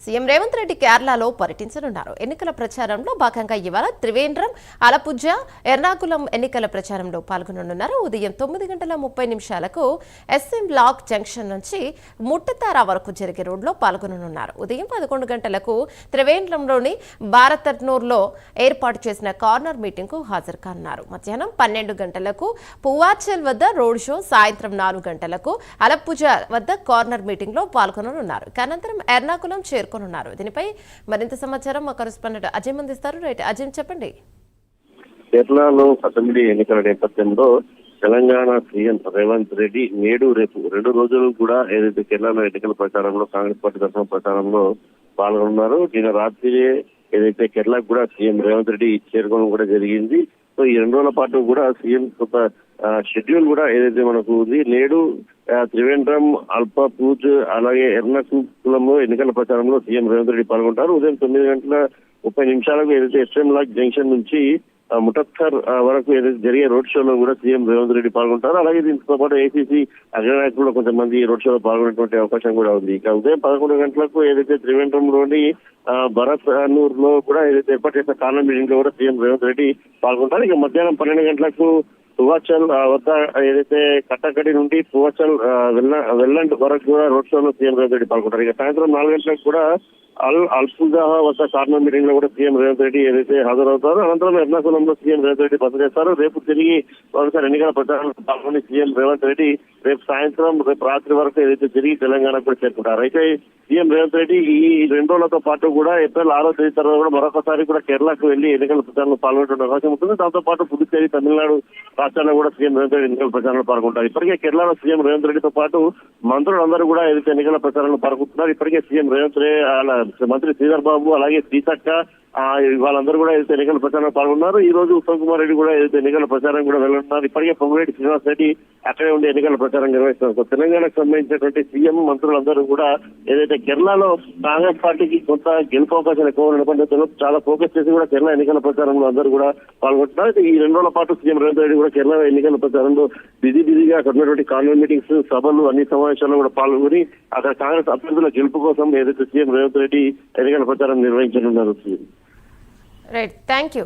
CM Revanth Reddy కేరళలో పర్యటించనున్నారు. ఎన్నికల ప్రచారంలో భాగంగా ఇవాళ త్రివేంద్రం, అలపుజ, ఎర్నాకులం ఎన్నికల ప్రచారంలో పాల్గొననున్నారు. ఉదయం 9:30 ఎస్ఎం బ్లాక్ జంక్షన్ నుంచి ముట్టతార వరకు జరిగే రోడ్లో పాల్గొననున్నారు. ఉదయం 11 గంటలకు త్రివేంద్రంలోని భారతర్నూర్లో ఏర్పాటు చేసిన కార్నర్ మీటింగ్ కు హాజరు కానున్నారు. మధ్యాహ్నం 12 గంటలకు పువాచల్ వద్ద రోడ్ షో, సాయంత్రం 4 గంటలకు అలపుజ వద్ద కార్నర్ మీటింగ్ లో పాల్గొననున్నారు. అనంతరం ఎర్నాకులం చేరుకోనున్నారు. దీనిపై మరింత సమాచారం మా కరెస్పాండెంట్ అజయ్ అందిస్తారు. రైట్ అజయ్, చెప్పండి. కేరళలో అసెంబ్లీ ఎన్నికల నేపథ్యంలో తెలంగాణ సీఎం రేవంత్ రెడ్డి నేడు రేపు 2 రోజులు కూడా ఏదైతే కేరళలో ఎన్నికల ప్రచారంలో కాంగ్రెస్ పార్టీ తరఫున ప్రచారంలో పాల్గొన్నారు. నిన్న రాత్రి ఏదైతే కేరళకు కూడా సీఎం రేవంత్ రెడ్డి చేరుకోవడం కూడా జరిగింది. సో ఈ 2 రోజుల పాటు కూడా సీఎం కొంత షెడ్యూల్ కూడా ఏదైతే మనకు ఉంది. నేడు త్రివేంద్రం, అల్పపూజ్ అలాగే ఎర్నాకులంలో ఎన్నికల ప్రచారంలో సీఎం రేవంత్ రెడ్డి పాల్గొంటారు. ఉదయం 9:30 ఏదైతే ఎస్ఎం బ్లాక్ జంక్షన్ నుంచి ముటక్కర్ వరకు ఏదైతే జరిగే రోడ్ షోలో కూడా సీఎం రేవంత్ రెడ్డి పాల్గొంటారు. అలాగే దీంతో పాటు ఏసీసీ అగ్రనాయకులు కూడా కొంతమంది రోడ్ షోలో పాల్గొనేటువంటి అవకాశం కూడా ఉంది. ఇక ఉదయం 11 గంటలకు ఏదైతే త్రివేంద్రంలోని భరత్నూర్ లో కూడా ఏదైతే ఏర్పాటు చేసిన కార్నర్ మీటింగ్ లో కూడా సీఎం రేవంత్ రెడ్డి పాల్గొంటారు. ఇక మధ్యాహ్నం 12 గంటలకు పువాచల్ వద్ద ఏదైతే కట్టకడి నుండి పువాచల్ వెల్లండ్ వరకు కూడా రోడ్ షోలో సీఎం రేవంత్ రెడ్డి పాల్గొంటారు. ఇక సాయంత్రం 4 గంటలకు కూడా అల్పుజా వద్ద కార్నర్ మీటింగ్ లో కూడా సీఎం రేవంత్ రెడ్డి ఏదైతే హాజరవుతారో అనంతరం ఎర్నాకులంలో సీఎం రేవంత్ రెడ్డి బస చేస్తారు. రేపు తిరిగి మరోసారి ఎన్నికల ప్రచారంలో పాల్గొని సీఎం రేవంత్ రెడ్డి రేపు సాయంత్రం రేపు రాత్రి వరకు ఏదైతే తిరిగి తెలంగాణకు కూడా చేరుకుంటారు. అయితే సీఎం రేవంత్ రెడ్డి ఈ 2 రోజులతో పాటు కూడా ఏప్రిల్ 6వ తేదీ తర్వాత కూడా మరొకసారి కూడా కేరళకు వెళ్లి ఎన్నికల ప్రచారంలో పాల్గొనే అవకాశం ఉంటుంది. దాంతో పాటు పుదుచ్చేరి, తమిళనాడు రాష్ట్రాల్లో కూడా సీఎం రేవంత్ రెడ్డి ఎన్నికల ప్రచారంలో పాల్గొంటారు. ఇప్పటికే కేరళలో సీఎం రేవంత్ రెడ్డితో పాటు మంత్రులందరూ కూడా ఏదైతే ఎన్నికల ప్రచారంలో పాల్గొంటున్నారు. ఇప్పటికే సీఎం రేవంత్ రెడ్డి, మంత్రి శ్రీధర్ బాబు, అలాగే శ్రీతక్క వాళ్ళందరూ కూడా ఏదైతే ఎన్నికల ప్రచారంలో పాల్గొన్నారు. ఈ రోజు ఉత్తమ్ కుమార్ రెడ్డి కూడా ఏదైతే ఎన్నికల ప్రచారం కూడా వెళ్ళనున్నారు. ఇప్పటికే పొంగులేటి శ్రీనివాస్ రెడ్డి అక్కడే ఉండి ఎన్నికల ప్రచారం నిర్వహిస్తున్నారు. తెలంగాణకు సంబంధించినటువంటి సీఎం మంత్రులందరూ కూడా ఏదైతే కేరళలో కాంగ్రెస్ పార్టీకి కొంత గెలుపు అవకాశాలు ఎక్కువ నేపథ్యంలో చాలా ఫోకస్ చేసి కూడా కేరళ ఎన్నికల ప్రచారంలో అందరూ కూడా పాల్గొంటున్నారు. ఈ 2 రోజుల పాటు సీఎం రేవంత్ రెడ్డి కూడా కేరళ ఎన్నికల ప్రచారంలో బిజీగా ఉన్నటువంటి కార్నర్ మీటింగ్స్, సభలు, అన్ని సమావేశాల్లో కూడా పాల్గొని అక్కడ కాంగ్రెస్ అభ్యర్థుల గెలుపు కోసం ఏదైతే సీఎం రేవంత్ రెడ్డి ఎన్నికల ప్రచారం నిర్వహించనున్నారు. Right, thank you.